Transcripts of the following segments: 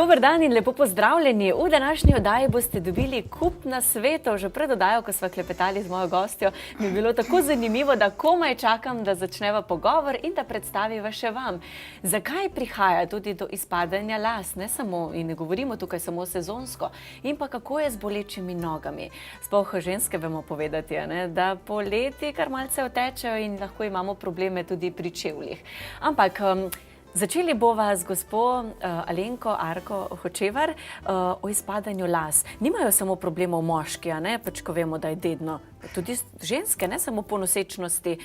Dober dan in lepo pozdravljeni. V današnji oddaji boste dobili kup nasvetov. Že pred oddajo, ko sva klepetali z mojo gostjo, mi je bilo tako zanimivo, da komaj čakam, da začneva pogovor in da predstaviva še vam. Zakaj prihaja tudi do izpadanja las, ne samo, in ne govorimo tukaj samo sezonsko, in pa kako je z bolečimi nogami. Sploh ženske vemo povedati, ne, da poleti kar malce otečejo in lahko imamo probleme tudi pri čevljih. Ampak začeli bova z gospo Alenko Arko Hočevar o izpadanju las. Nimajo samo problemov moški, a ne, pač ko vemo, da je dedno. Tudi ženske, ne samo po nosečnosti,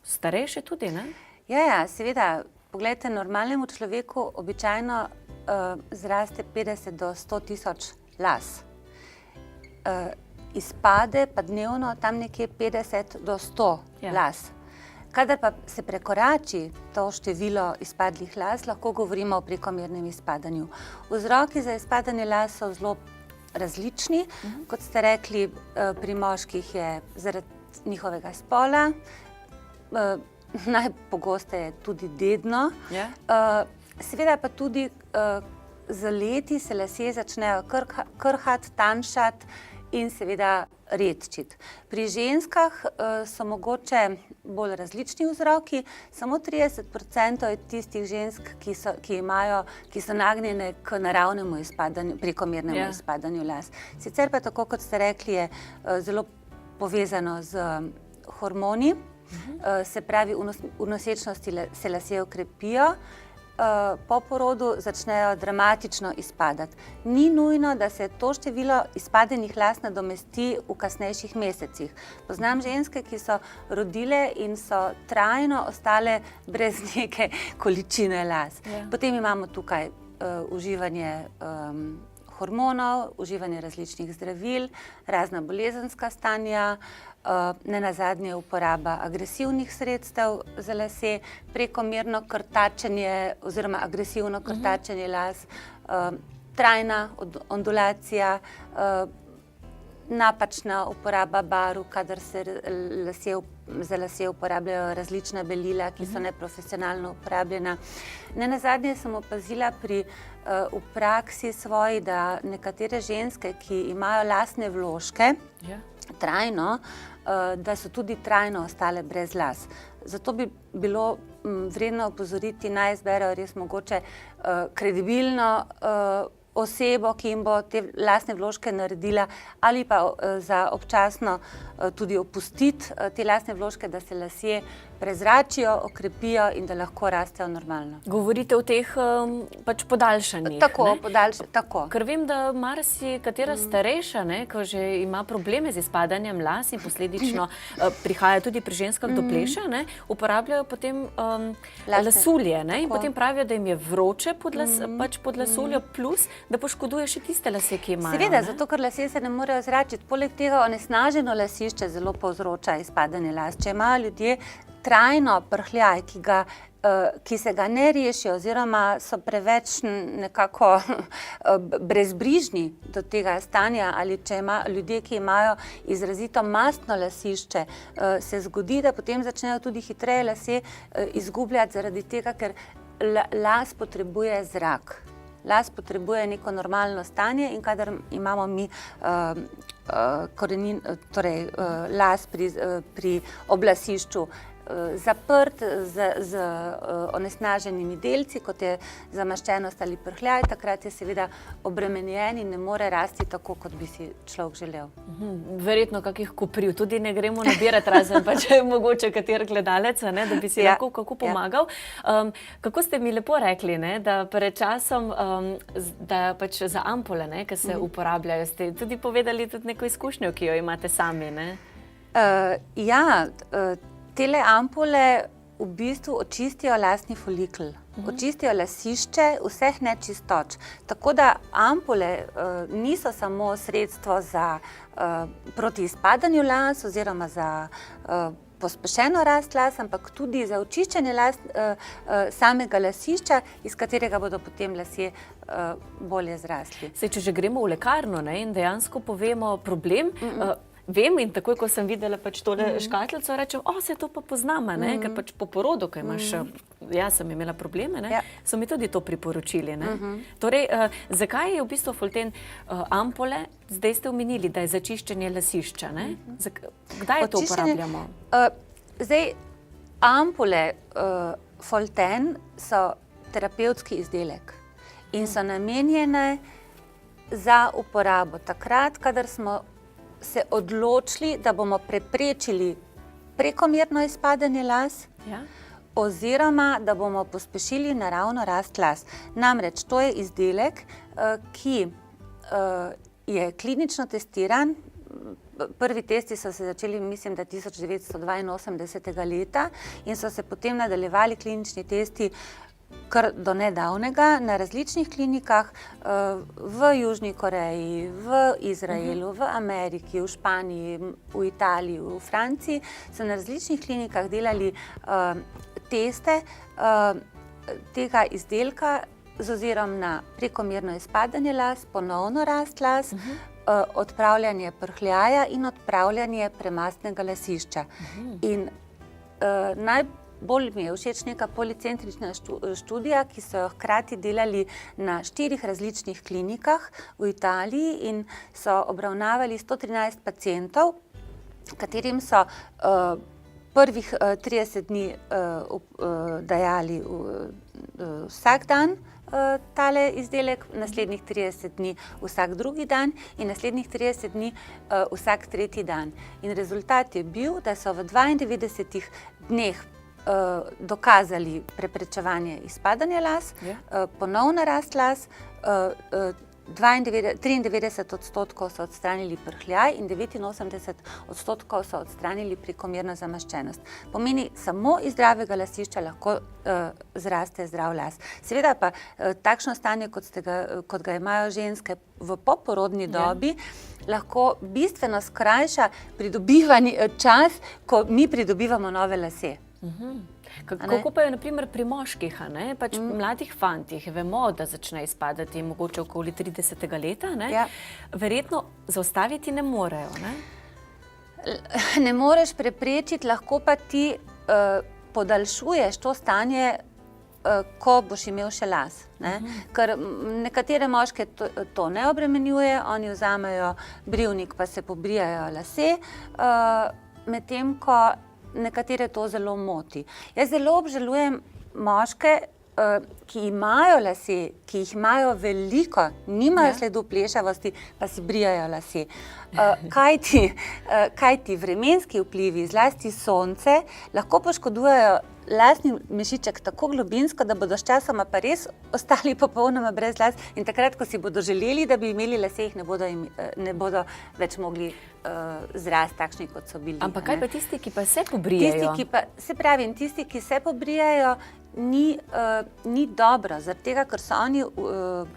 starejše tudi, ne? Ja, seveda. Poglejte, normalnemu človeku običajno zraste 50 do 100 tisoč las. Izpade pa dnevno tam nekje 50 do 100 las. Kadar pa se prekorači to število izpadlih las, lahko govorimo o prekomernem izpadanju. Vzroki za izpadanje las so zelo različni. Kot ste rekli, pri moških je zaradi njihovega spola, najpogosteje tudi dedno. Seveda pa tudi z leti se lasje začnejo krhati, tanjšati in seveda redčiti. Pri ženskah so mogoče bolj različni vzroki. Samo 30% je tistih žensk, ki so nagnjene k naravnemu izpadanju, prekomernemu izpadanju las. Sicer pa, tako kot ste rekli, je zelo povezano z hormoni. Se pravi, v nosečnosti se lasje okrepijo, po porodu začnejo dramatično izpadati. Ni nujno, da se to število izpadenih las nadomesti v kasnejših mesecih. Poznam ženske, ki so rodile in so trajno ostale brez neke količine las. Potem imamo tukaj uživanje hormonov, uživanje različnih zdravil, razna bolezenska stanja, nenazadnje uporaba agresivnih sredstev za lase, prekomerno krtačenje oziroma agresivno krtačenje las, trajna ondulacija, napačna uporaba barv, kadar se za lase uporabljajo različna belila, ki so neprofesionalno uporabljena. Nenazadnje sem opazila v praksi svoji, da nekatere ženske, ki imajo lasne vložke, trajno, da so tudi trajno ostale brez las. Zato bi bilo vredno opozoriti, naj izberejo res mogoče kredibilno osebo, ki jim bo te lasne vložke naredila, ali pa za občasno tudi opustiti te lasne vložke, da se lasje prezračijo, okrepijo in da lahko rastejo normalno. Govorite o teh pač podaljšanjih, ne? Tako. Ker vem, da marsikatera starejša, ne, ko že ima probleme z izpadanjem las in posledično prihaja tudi pri ženskah do pleša, ne, uporabljajo potem lasulje, ne, in potem pravijo, da jim je vroče pod lasuljo, plus da poškoduje še tiste lase, ki imajo. Seveda, zato ker lasje se ne morejo zračiti. Poleg tega onesnaženo lasišče zelo povzroča izpadanje las. Če imajo ljudje trajno prhljaj, ki se ga ne rešijo oziroma so preveč nekako brezbrižni do tega stanja, ali če imajo ljudje, ki imajo izrazito mastno lasišče, se zgodi, da potem začnejo tudi hitreje lase izgubljati zaradi tega, ker las potrebuje zrak. Las potrebuje neko normalno stanje in kadar imamo mi las pri oblasišču zaprt z onesnaženimi delci, kot je zamaščenost ali prhljaj, takrat je seveda obremenjen in ne more rasti tako, kot bi si človek želel. Verjetno kakih kopriv tudi ne gremo nabirati, razen pa če je mogoče kater gledalec, ne, da bi si lahko kako pomagal. Kako ste mi lepo rekli, ne, da pred časom, da pač za ampule, ne, ki se uporabljajo, ste tudi povedali tudi neko izkušnjo, ki jo imate sami, ne? Tele ampule v bistvu očistijo lasni folikel, očistijo lasišče vseh nečistoč. Tako da ampule niso samo sredstvo proti izpadanju las oziroma za pospešeno rast las, ampak tudi za očiščenje samega lasišča, iz katerega bodo potem lasje bolje zrasli. Če že gremo v lekarno, ne, in dejansko povemo problem, vem in takoj, ko sem videla pač tole škatlico, rečem, se to pa poznam, ne, ker pač po porodu, ko imaš ja, sem imela probleme, ne, so mi tudi to priporočili. Ne. Torej, zakaj je v bistvu Folten ampule, zdaj ste omenili, da je za čiščenje lasišča, ne? Kdaj to uporabljamo? Zdaj, ampule Folten so terapevtski izdelek in so namenjene za uporabo takrat, kadar smo se odločili, da bomo preprečili prekomerno izpadanje las, oziroma da bomo pospešili naravno rast las. Namreč to je izdelek, ki je klinično testiran. Prvi testi so se začeli, mislim, da 1982. leta in so se potem nadaljevali klinični testi kar do nedavnega na različnih klinikah v Južni Koreji, v Izraelu, v Ameriki, v Španiji, v Italiji, v Franciji. So na različnih klinikah delali teste tega izdelka z ozirom na prekomerno izpadanje las, ponovno rast las, odpravljanje prhljaja in odpravljanje premastnega lasišča. In najbolj mi je všeč neka policentrična študija, ki so jo hkrati delali na 4 različnih klinikah v Italiji in so obravnavali 113 pacientov, katerim so prvih 30 dni dajali vsak dan tale izdelek, naslednjih 30 dni vsak drugi dan in naslednjih 30 dni vsak tretji dan. In rezultat je bil, da so v 92 dneh dokazali preprečevanje izpadanja las, ponovna rast las, 93% so odstranili prhljaj in 89% so odstranili prekomerno zamaščenost. Pomeni, samo iz zdravega lasišča lahko zraste zdrav las. Seveda pa takšno stanje, kot ga imajo ženske v poporodni dobi, lahko bistveno skrajša pridobivani čas, ko mi pridobivamo nove lase. Kako pa je na primer pri moških, pač mladih fantih, vemo, da začne izpadati mogoče okoli 30. leta, verjetno zaustaviti ne morejo, ne? Ne moreš preprečiti, lahko pa ti podaljšuješ to stanje, ko boš imel še las. Ker nekatere moške to ne obremenjuje, oni vzamejo brivnik pa se pobrijajo lase, medtem ko nekatere to zelo moti. Jaz zelo obžalujem moške, ki imajo lase, ki jih imajo veliko, nimajo sledu plešavosti, pa si brijajo lase. Kajti vremenski vplivi, zlasti sonce, lahko poškodujejo lasni mešiček tako globinsko, da bodo sčasoma pa res ostali popolnoma brez las in takrat, ko si bodo želeli, da bi imeli lase, jih ne bodo več mogli zrasti takšni, kot so bili. Ampak kaj pa tisti, ki pa se pobrijajo? Tisti, ki se pobrijajo, ni dobro, zaradi tega, ker so oni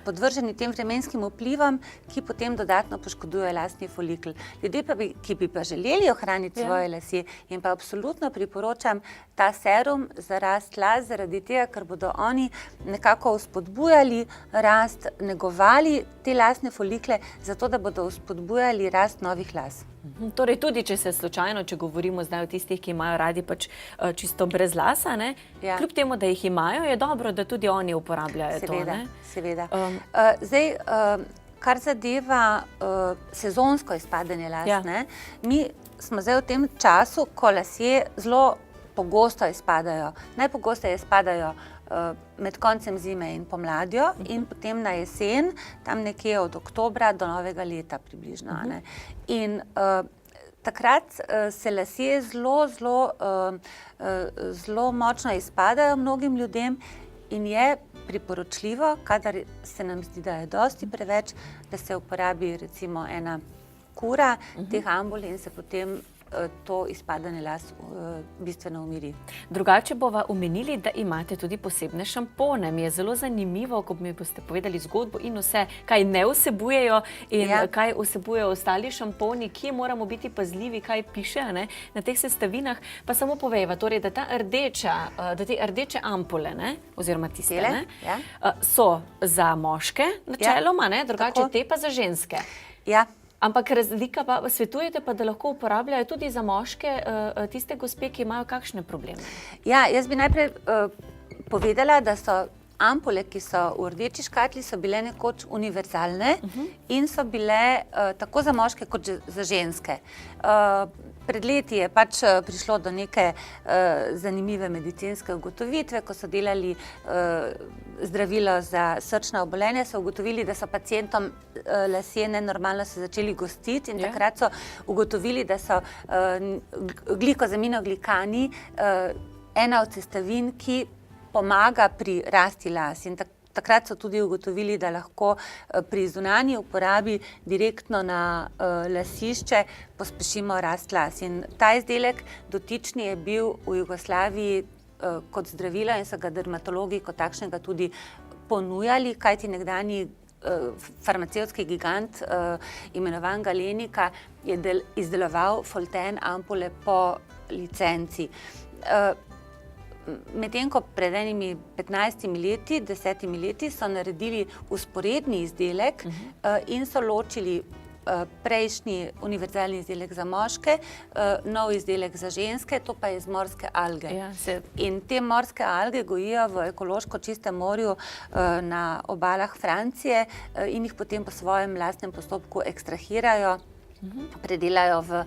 podvrženi tem vremenskim vplivom, ki potem dodatno poškodujejo lasni folikel. Ljudje, ki bi pa želeli ohraniti svoje lase, jim pa absolutno priporočam ta serum za rast las, zaradi tega, ker bodo oni nekako vzpodbujali rast, negovali te lasne folikle, zato da bodo vzpodbujali rast novih las. Torej tudi, če se slučajno, če govorimo zdaj o tistih, ki imajo radi pač čisto brez lasa, kljub temu, da jih imajo, je dobro, da tudi oni uporabljajo to, ne? Seveda. Zdaj, kar zadeva sezonsko izpadanje las, mi smo zdaj v tem času, ko lasje zelo pogosto izpadajo. Najpogosteje izpadajo med koncem zime in pomladjo in potem na jesen, tam nekje od oktobra do novega leta približno. In takrat se lasje zelo močno izpadajo mnogim ljudem in je priporočljivo, kadar se nam zdi, da je dosti preveč, da se uporabi recimo ena kura teh ambul in se potem to izpadanje las bistveno umiri. Drugače bova omenili, da imate tudi posebne šampone. Mi je zelo zanimivo, ko mi boste povedali zgodbo in vse, kaj ne vsebujejo in kaj vsebujejo ostali šamponi, kje moramo biti pazljivi, kaj piše na teh sestavinah. Pa samo povejva, torej, da te rdeče ampule, oziroma tiste, so za moške načeloma, drugače te pa za ženske. Ja. Ampak razlika pa, svetujete pa, da lahko uporabljajo tudi za moške tiste gospe, ki imajo kakšne probleme? Ja, jaz bi najprej povedala, da so ampule, ki so v rdeči škatli, so bile nekoč univerzalne in so bile tako za moške kot za ženske. Pred leti je pač prišlo do neke zanimive medicinske ugotovitve, ko so delali zdravilo za srčna obolenja, so ugotovili, da so pacientom lasje nenormalno se začeli gostiti in takrat so ugotovili, da so glikozaminoglikani ena od sestavin, ki pomaga pri rasti las. In takrat so tudi ugotovili, da lahko pri zunanji uporabi direktno na lasišče pospešimo rast las. In ta izdelek dotični je bil v Jugoslaviji kot zdravilo in so ga dermatologi kot takšnega tudi ponujali, kajti nekdanji farmacevtski gigant imenovan Galenika je izdeloval Folten ampule po licenci. Medtem ko pred enimi 15 leti, 10 leti so naredili vzporedni izdelek in so ločili prejšnji univerzalni izdelek za moške, nov izdelek za ženske, to pa je iz morske alge. In te morske alge gojijo v ekološko čistem morju na obalah Francije in jih potem po svojem lastnem postopku ekstrahirajo, predelajo v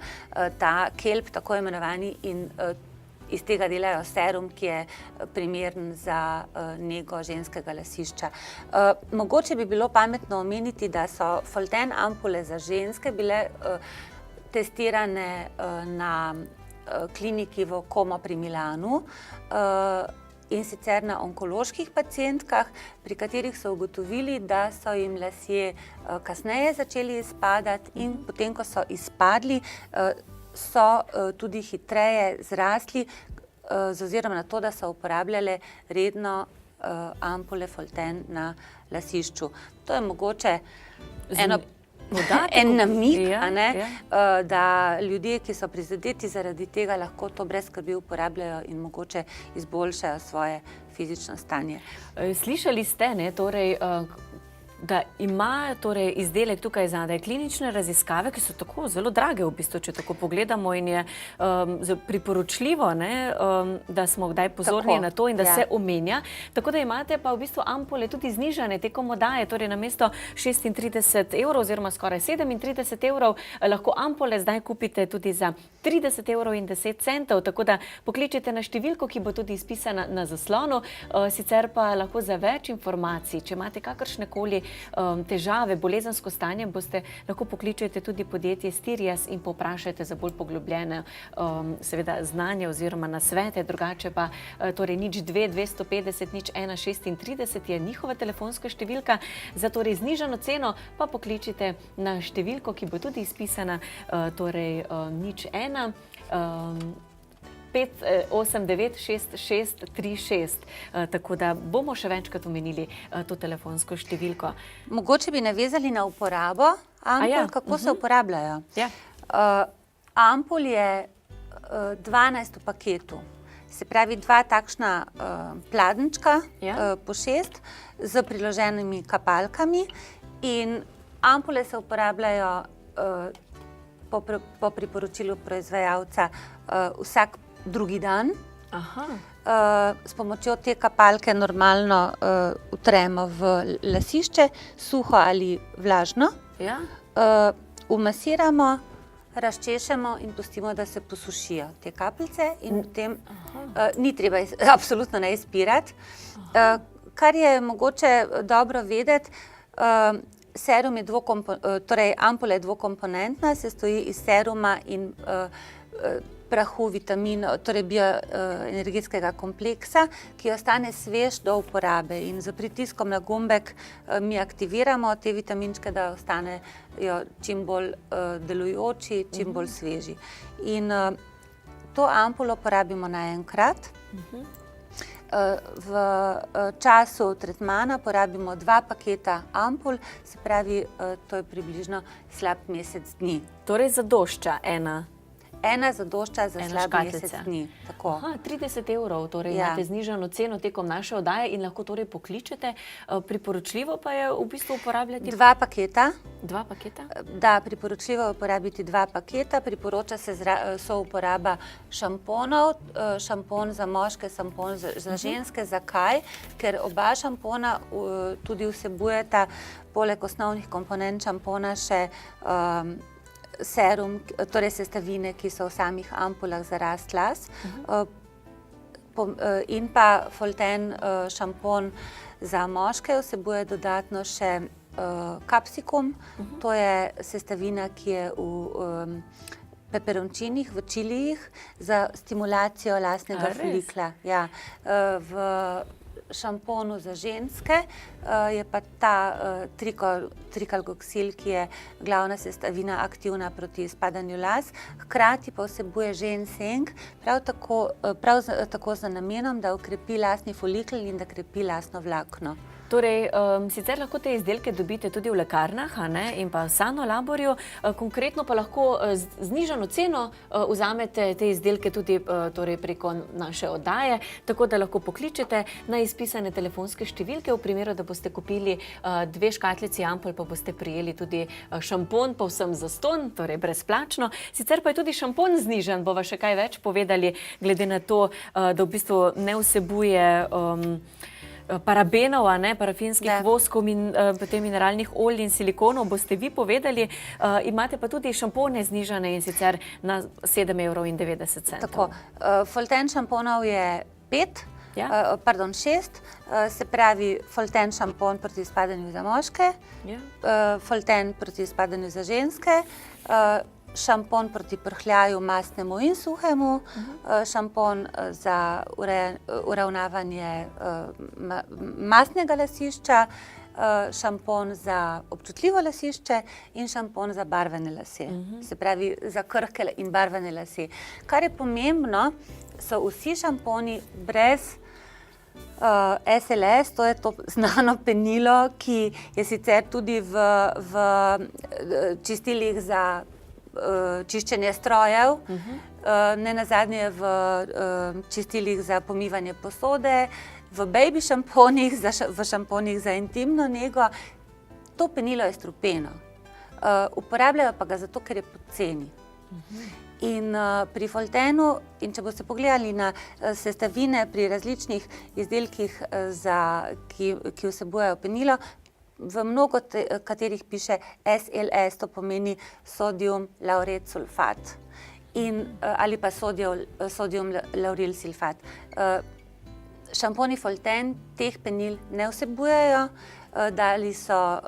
ta kelp, tako imenovani, in iz tega delajo serum, ki je primeren za nego ženskega lasišča. Mogoče bi bilo pametno omeniti, da so Folten ampule za ženske bile testirane na kliniki v Como pri Milanu in sicer na onkoloških pacientkah, pri katerih so ugotovili, da so jim lasje kasneje začeli izpadati in potem, ko so izpadli, so tudi hitreje zrasli z ozirom na to, da so uporabljale redno ampule Folten na lasišču. To je mogoče en namig, da ljudje, ki so prizadeti zaradi tega, lahko to brez skrbi uporabljajo in mogoče izboljšajo svoje fizično stanje. Slišali ste, torej, da ima izdelek tukaj zadaj klinične raziskave, ki so tako zelo drage v bistvu, če tako pogledamo, in je priporočljivo, da smo kdaj pozorni na to in da se omenja. Tako da imate pa v bistvu ampule tudi znižane tekom oddaje, torej namesto 36 € oziroma skoraj 37 € lahko ampule zdaj kupite tudi za 30 € in 10 centov, tako da pokličite na številko, ki bo tudi izpisana na zaslonu. Sicer pa lahko za več informacij, če imate kakršnekoli težave, bolezensko stanje, lahko pokličete tudi podjetje Stirias in povprašajte za bolj poglobljene seveda znanje oziroma nasvete. Drugače pa torej 02 250 01 36 je njihova telefonska številka. Za torej znižano ceno pa pokličite na številko, ki bo tudi izpisana, torej 01 5896636, tako da bomo še večkrat omenili to telefonsko številko. Mogoče bi navezali na uporabo ampul, kako se uporabljajo. Ampul je 12 v paketu, se pravi 2 takšna pladenčka po 6 z priloženimi kapalkami in ampule se uporabljajo po priporočilu proizvajalca vsak drugi dan. S pomočjo te kapalke normalno utremo v lasišče, suho ali vlažno, umasiramo, razčešemo in pustimo, da se posušijo te kapljice in potem ni treba absolutno ne izpirati. Kar je mogoče dobro vedeti, serum je torej ampula je dvokomponentna, sestoji iz seruma in prahu vitaminov, torej bioenergetskega kompleksa, ki ostane svež do uporabe in z pritiskom na gumbek mi aktiviramo te vitaminčke, da ostanejo čim bolj delujoči, čim bolj sveži. In to ampulo porabimo naenkrat. V času tretmana porabimo 2 paketa ampul, se pravi, to je približno slab mesec dni. Torej zadošča Ena zadošča za slab mesec dni. 30 €, torej imate znižano ceno tekom naše oddaje in lahko torej pokličete. Priporočljivo pa je v bistvu uporabljati 2 paketa 2 paketa? Da, priporočljivo je uporabiti 2 paketa, priporoča se souporaba šamponov, šampon za moške, šampon za ženske. Zakaj? Ker oba šampona tudi vsebujeta poleg osnovnih komponent šampona še serum, torej sestavine, ki so v samih ampulah za rast las, in pa Folten šampon za moške vsebuje dodatno še kapsikum, to je sestavina, ki je v peperončinih, v čilijih za stimulacijo lasnega folikla. Ja, v šamponu za ženske je pa ta trikalgoksil, ki je glavna sestavina aktivna proti izpadanju las, hkrati pa vsebuje ginseng, prav tako z namenom, da okrepi lasni folikel in da krepi lasno vlakno. Torej, sicer lahko te izdelke dobite tudi v lekarnah in pa v Sanolaborju, konkretno pa lahko z znižano ceno vzamete te izdelke tudi preko naše oddaje, tako da lahko pokličete na izpisane telefonske številke, v primeru, da boste kupili 2 škatlici ampul, pa boste prijeli tudi šampon povsem zastonj, torej brezplačno. Sicer pa je tudi šampon znižan, bova še kaj več povedali, glede na to, da v bistvu ne vsebuje parabenov, parafinskih voskov in potem mineralnih olj in silikonov, boste vi povedali. Imate pa tudi šampone znižane in sicer na 7,90 €. Tako, Folten šamponov je 6, se pravi Folten šampon proti izpadanju za moške, Folten proti izpadanju za ženske, šampon proti prhljaju mastnemu in suhemu, šampon za uravnavanje mastnega lasišča, šampon za občutljivo lasišče in šampon za barvene lase, se pravi za krhke in barvene lase. Kar je pomembno, so vsi šamponi brez SLS, to je to znano penilo, ki je sicer tudi v čistilih za čiščenje strojev, nenazadnje v čistilih za pomivanje posode, v baby šamponih, v šamponih za intimno nego. To penilo je strupeno. Uporabljajo pa ga zato, ker je poceni. In pri Foltenu, in če boste pogledali na sestavine pri različnih izdelkih, ki vsebujejo penilo, v mnogo katerih piše SLS, to pomeni sodium lauret sulfat, ali pa sodium lauril sulfat. Šamponi Folten teh penil ne vsebujejo, dali so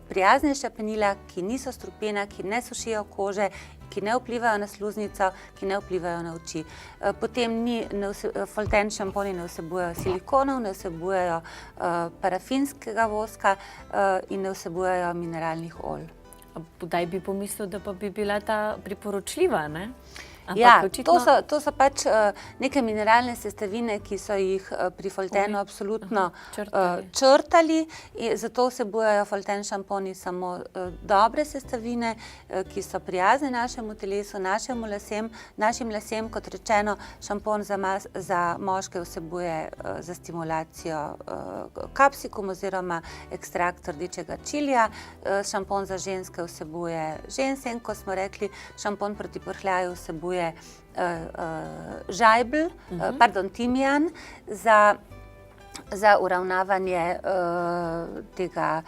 prijaznejša penila, ki niso strupena, ki ne sušijo kože, ki ne vplivajo na sluznico, ki ne vplivajo na oči. Potem Folten šamponi ne vsebujejo silikonov, ne vsebujejo parafinskega voska in ne vsebujejo mineralnih olj. Kdaj bi pomislil, da pa bi bila ta priporočljiva, ne? Ja, to so pač neke mineralne sestavine, ki so jih pri Foltenu absolutno črtali, zato vsebujejo Folten šamponi samo dobre sestavine, ki so prijazne našemu telesu, našim lasem. Kot rečeno, šampon za moške vsebuje za stimulacijo kapsikum oziroma ekstrakt rdečega čilija, šampon za ženske vsebuje ginseng, ko smo rekli, šampon proti prhljaju vsebuje žajbelj, timijan za uravnavanje tega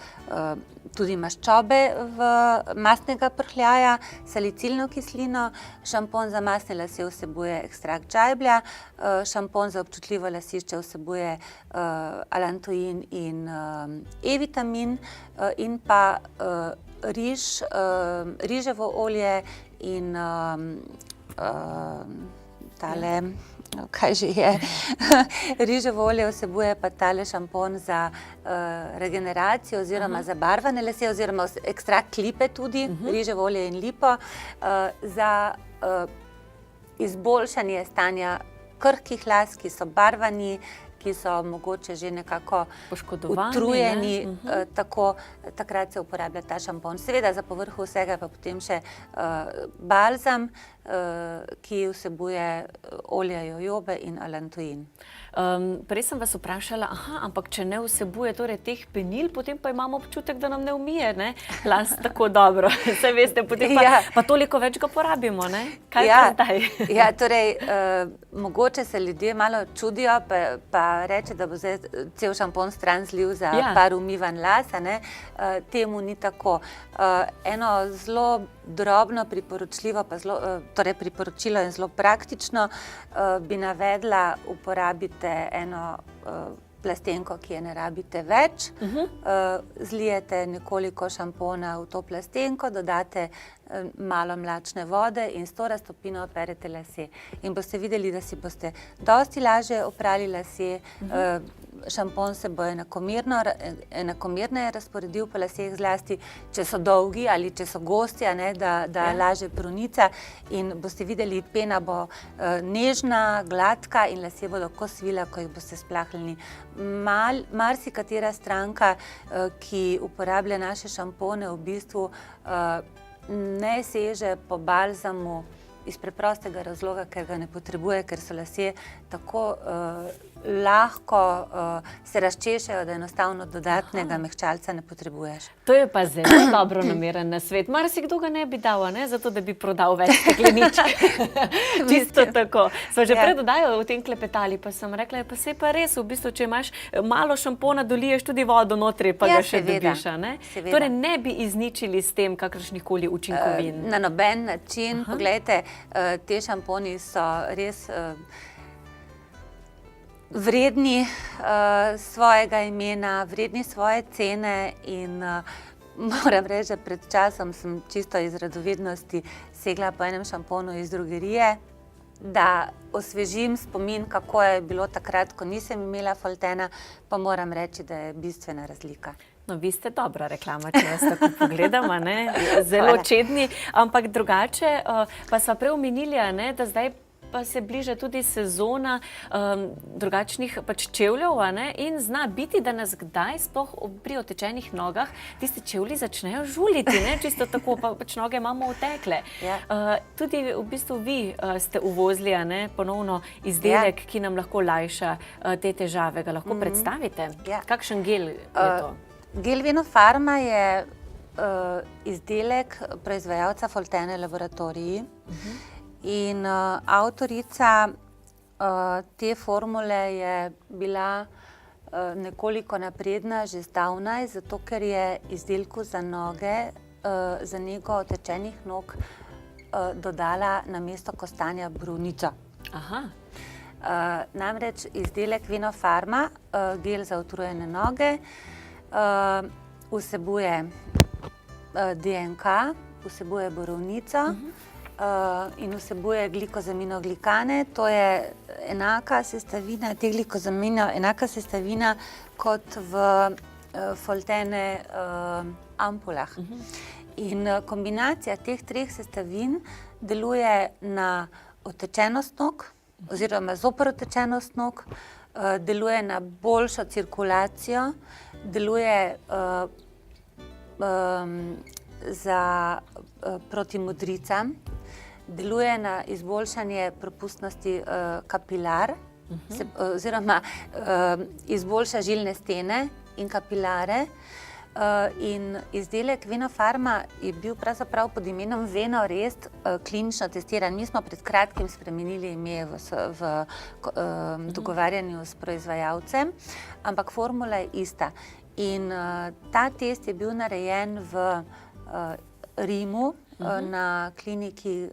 tudi maščobe mastnega prhljaja, salicilno kislino, šampon za mastne lase vsebuje ekstrakt žajblja, šampon za občutljivo lasišče vsebuje alantoin in E-vitamin in pa riževo olje in riževo olje vsebuje pa tale šampon za regeneracijo oziroma za barvane lase oziroma ekstrakt lipe tudi, riževo olje in lipo, za izboljšanje stanja krhkih las, ki so barvani, ki so mogoče že nekako Poškodovani, utrujeni, ne? takrat se uporablja ta šampon. Seveda za povrhu vsega pa potem še balzam, ki vsebuje olje jojobe in alantoin. Prej sem vas vprašala, ampak če ne vsebuje torej teh penil, potem pa imamo občutek, da nam ne umije, ne? Las tako dobro. Saj veste, potem pa toliko več ga porabimo, ne? Kaj pa zdaj? Ja, torej, mogoče se ljudje malo čudijo, pa reče, da bo zdaj cel šampon stran zlil za par umivan las, ne? Temu ni tako. Eno zelo drobno priporočljivo, torej priporočilo in zelo praktično, bi navedla, uporabite eno plastenko, ki je ne rabite več, zlijete nekoliko šampona v to plastenko, dodate malo mlačne vode in s to raztopino operete lase. In boste videli, da si boste dosti lažje oprali lase, šampon se bo enakomerneje razporedil po laseh, zlasti, če so dolgi ali če so gosti, da lažje pronica, in boste videli, pena bo nežna, gladka in lasje bodo ko svila, ko jih boste splaknili. Marsikatera stranka, ki uporablja naše šampone, v bistvu ne seže po balzamu iz preprostega razloga, ker ga ne potrebuje, ker so lasje tako lahko se razčešajo, da enostavno dodatnega mehčalca ne potrebuješ. To je pa zelo dobro nameren nasvet. Marsikdo ga ne bi dal, zato da bi prodal več stekleničk. Čisto tako. Sva že pred oddajo o tem klepetali, pa sem rekla, pa saj pa res, v bistvu, če imaš malo šampona, doliješ tudi vodo notri, pa ga še dobiš. Torej ne bi izničili s tem kakršnihkoli učinkovin. Na noben način. Poglejte, te šamponi so res vredni svojega imena, vredni svoje cene in moram reči, da pred časom sem čisto iz radovednosti segla po enem šamponu iz drogerije, da osvežim spomin, kako je bilo takrat, ko nisem imela Foltena, pa moram reči, da je bistvena razlika. No, vi ste dobra reklama, če vas tako pogledamo, zelo čedni, ampak drugače, pa sva prej omenili, da zdaj pa se bliža tudi sezona drugačnih čevljev, in zna biti, da nas kdaj sploh pri otečenih nogah tisti čevlji začnejo žuliti, čisto tako, pa noge imamo otekle. Tudi v bistvu vi ste uvozili ponovno izdelek, ki nam lahko lajša te težave. Ga lahko predstavite? Kakšen gel je to? Gel Venofarma je izdelek proizvajalca Foltene Laboratoriji. In avtorica te formule je bila nekoliko napredna že zdavnaj, zato ker je izdelku za noge, za nego otečenih nog, dodala namesto kostanja brunico. Namreč izdelek Venofarma, gel za utrujene noge, vsebuje DNK, vsebuje borovnico, in vsebuje glikozaminoglikane. To je enaka sestavina, enaka sestavina kot v Foltene ampulah. In kombinacija teh treh sestavin deluje na otečenost nog, oziroma zoper otečenost nog, deluje na boljšo cirkulacijo, deluje proti modricam, deluje na izboljšanje propustnosti kapilar, oziroma izboljša žilne stene in kapilare. In izdelek Venofarma je bil pravzaprav pod imenom Venorest klinično testiran. Mi smo pred kratkim spremenili ime v dogovarjanju s proizvajalcem, ampak formula je ista. In ta test je bil narejen v Rimu, na kliniki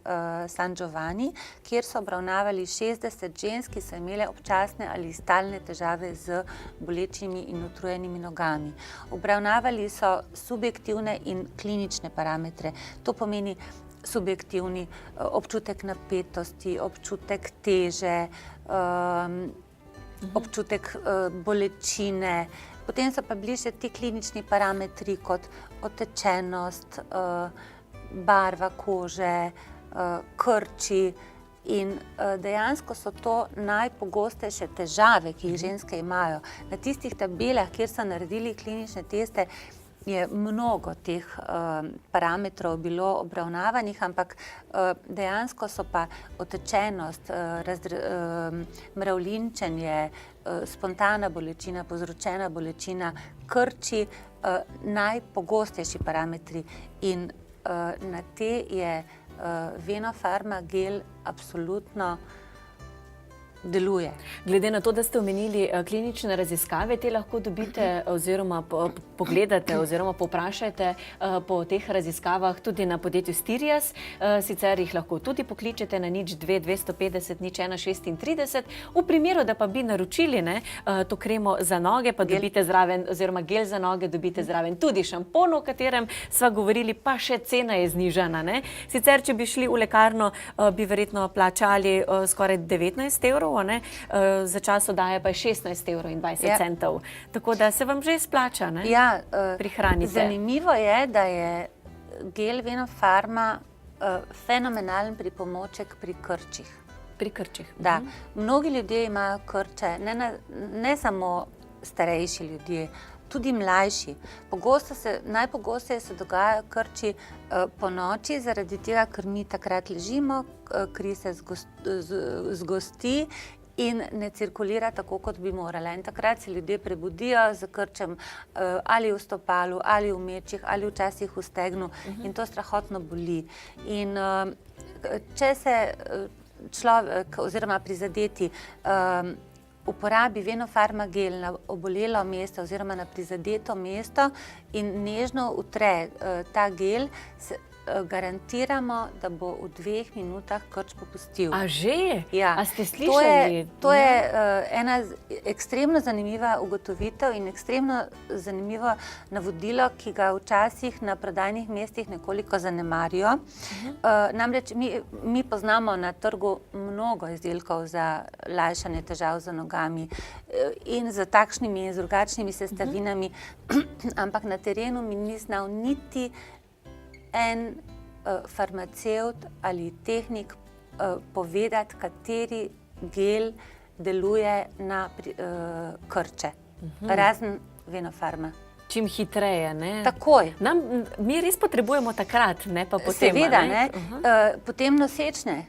San Giovanni, kjer so obravnavali 60 žensk, ki so imele občasne ali stalne težave z bolečimi in utrujenimi nogami. Obravnavali so subjektivne in klinične parametre. To pomeni subjektivni občutek napetosti, občutek teže, občutek bolečine. Potem so pa bili še ti klinični parametri kot otečenost, barva kože, krči, In dejansko so to najpogostejše težave, ki jih ženske imajo. Na tistih tabelah, kjer so naredili klinične teste, je mnogo teh parametrov bilo obravnavanih, ampak dejansko so pa otečenost, mravljinčenje, spontana bolečina, povzročena bolečina, krči najpogostejši parametri in na te je Venofarma gel absolutno deluje. Glede na to, da ste omenili klinične raziskave, te lahko dobite oziroma pogledate oziroma povprašajte po teh raziskavah tudi na podjetju Stirias. Sicer jih lahko tudi pokličete na 02 250 01 36. V primeru, da pa bi naročili to kremo za noge, pa dobite zraven, oziroma gel za noge, dobite zraven tudi šampon, o katerem sva govorili, pa še cena je znižana. Sicer, če bi šli v lekarno, bi verjetno plačali skoraj 19 evrov, za čas oddaje pa je 16,20 €. Tako da se vam že izplača, prihranite. Zanimivo je, da je gel Venofarma fenomenalen pripomoček pri krčih. Pri krčih. Da, mnogi ljudje imajo krče, ne samo starejši ljudje, tudi mlajši. Najpogosteje se dogajajo krči po noči, zaradi tega, ker mi takrat ležimo, kri se zgosti in ne cirkulira tako, kot bi morala. In takrat se ljudje prebudijo z krčem ali v stopalu, ali v mečih, ali včasih v stegnu in to strahotno boli. In če se človek oziroma prizadeti uporabi Venofarma gel na obolelo mesto oziroma na prizadeto mesto in nežno utre ta gel, garantiramo, da bo v 2 minutah krč popustil. A že? Ja. A ste slišali? To je ena ekstremno zanimiva ugotovitev in ekstremno zanimivo navodilo, ki ga včasih na prodajnih mestih nekoliko zanemarijo. Namreč mi poznamo na trgu mnogo izdelkov za lajšanje težav z nogami in z takšnimi in z drugačnimi sestavinami, ampak na terenu mi ni znal niti en farmacevt ali tehnik povedati, kateri gel deluje na krče, razen Venofarma. Čim hitreje, ne? Takoj. Mi res potrebujemo takrat, ne pa potem. Seveda, ne? Potem nosečne.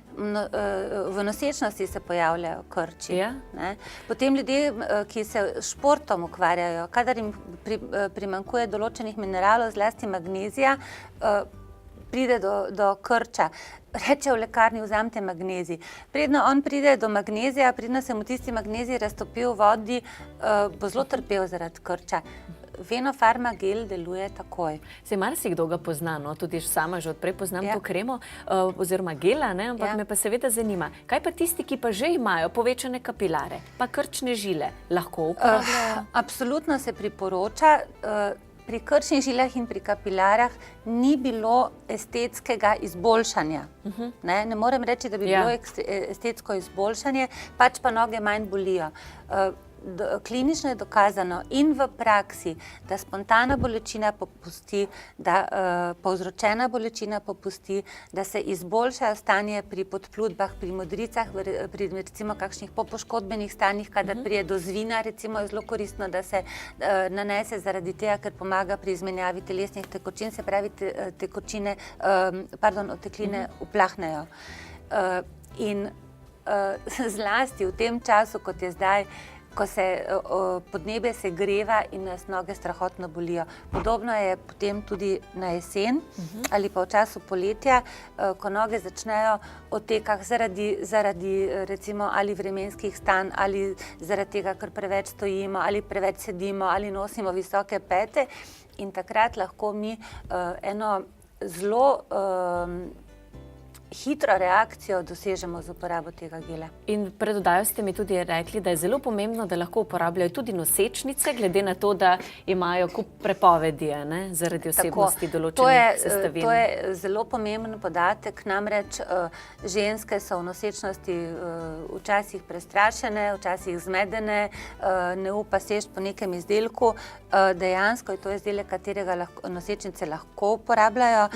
V nosečnosti se pojavljajo krči. Potem ljudje, ki se športom ukvarjajo, kadar jim primanjkuje določenih mineralov, zlasti magnezija, pride do krča. Reče v lekarni, vzamite magnezij. Predno on pride do magnezija, predno se mu tisti magnezij raztopi v vodi, bo zelo trpel zaradi krča. Venofarma gel deluje takoj. Se marsikdo ga pozna, tudi sama že odprej poznam to kremo oziroma gela, ampak me pa seveda zanima, kaj pa tisti, ki pa že imajo povečane kapilare, pa krčne žile, lahko uporabljajo? Absolutno se priporoča. Pri krčnih žilah in pri kapilarah ni bilo estetskega izboljšanja. Ne morem reči, da bi bilo estetsko izboljšanje, pač pa noge manj bolijo. Klinično je dokazano in v praksi, da spontana bolečina popusti, da povzročena bolečina popusti, da se izboljšajo stanje pri podplutbah, pri modricah, pri recimo kakšnih popoškodbenih stanjih, kadar prije do zvina, recimo je zelo koristno, da se nanese zaradi tega, ker pomaga pri izmenjavi telesnih tekočin, se pravi otekline uplahnejo. In zlasti v tem času, kot je zdaj, ko se podnebje segreva in nas noge strahotno bolijo. Podobno je potem tudi na jesen ali pa v času poletja, ko noge začnejo otekati zaradi recimo ali vremenskih stanj ali zaradi tega, ker preveč stojimo ali preveč sedimo ali nosimo visoke pete in takrat lahko mi eno zelo hitro reakcijo dosežemo z uporabo tega gela. In pred oddajo ste mi tudi rekli, da je zelo pomembno, da lahko uporabljajo tudi nosečnice, glede na to, da imajo kup prepovedi, zaradi osebnosti določenih sestavin. To je zelo pomemben podatek, namreč ženske so v nosečnosti včasih prestrašene, včasih zmedene, ne upa seči po nekem izdelku. Dejansko je to izdelek, katerega nosečnice lahko uporabljajo,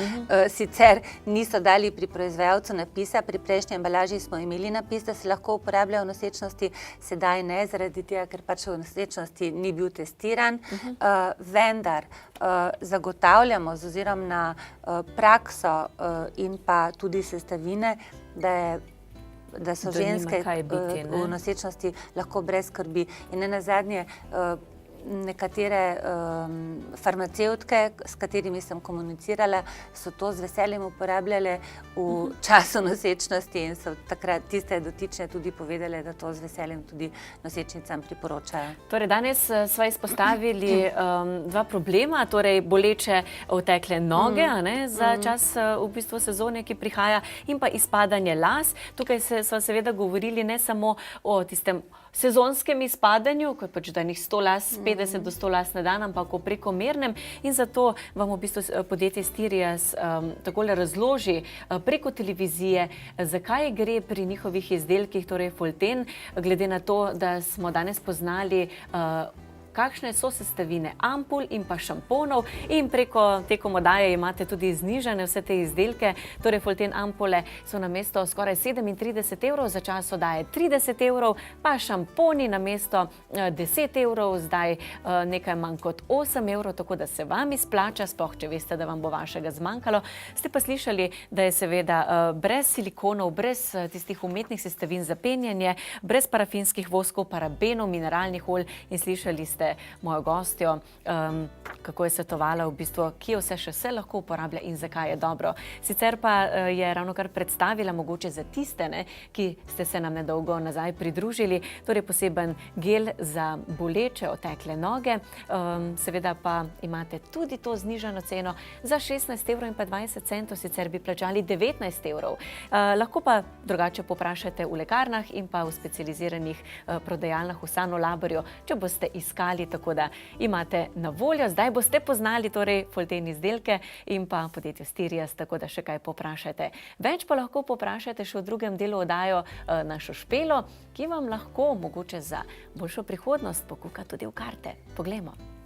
sicer niso dali pri proizvajalcu proizvajalcu napisa. Pri prejšnji embalaži smo imeli napis, da se lahko uporablja v nosečnosti, sedaj ne, zaradi tega, ker pač v nosečnosti ni bil testiran. Vendar zagotavljamo z ozirom na prakso in pa tudi sestavine, da so ženske v nosečnosti lahko brez skrbi. In nenazadnje nekatere farmacevtke, s katerimi sem komunicirala, so to z veseljem uporabljale v času nosečnosti in so takrat tiste dotične tudi povedale, da to z veseljem tudi nosečnicam priporočajo. Torej, danes sva izpostavili dva problema, torej boleče otekle noge za čas v bistvu sezone, ki prihaja, in pa izpadanje las. Tukaj sva seveda govorili ne samo o tistem sezonskem izpadanju, ko je pač danih 100 las, 50 do 100 las na dan, ampak o prekomernem, in zato vam v bistvu podjetje Stirias takole razloži preko televizije, zakaj gre pri njihovih izdelkih, torej Folten, glede na to, da smo danes poznali kakšne so sestavine ampul in pa šamponov, in tekom oddaje imate tudi znižane vse te izdelke. Torej Folten ampule so namesto skoraj 37 evrov, za čas oddaje 30 evrov, pa šamponi namesto 10 evrov, zdaj nekaj manj kot 8 evrov, tako da se vam izplača, sploh če veste, da vam bo vašega zmanjkalo. Ste pa slišali, da je seveda brez silikonov, brez tistih umetnih sestavin za penjanje, brez parafinskih voskov, parabenov, mineralnih olj, in slišali ste mojo gostjo, kako je svetovala v bistvu, kje vse še se lahko uporablja in zakaj je dobro. Sicer pa je ravno kar predstavila mogoče za tiste, ki ste se nam nedolgo nazaj pridružili, torej poseben gel za boleče otekle noge. Seveda pa imate tudi to znižano ceno za 16 evrov in pa 20 centov, sicer bi plačali 19 evrov. Lahko pa drugače poprašate v lekarnah in pa v specializiranih prodajalnah v Sanolaborju, če boste iskali, tako da imate na voljo. Zdaj boste poznali torej Folten izdelke in pa podjetje Stirias, tako da še kaj poprašajte. Več pa lahko poprašajte še v drugem delu oddajo našo Špelo, ki vam lahko mogoče za boljšo prihodnost pokuka tudi v karte. Poglejmo.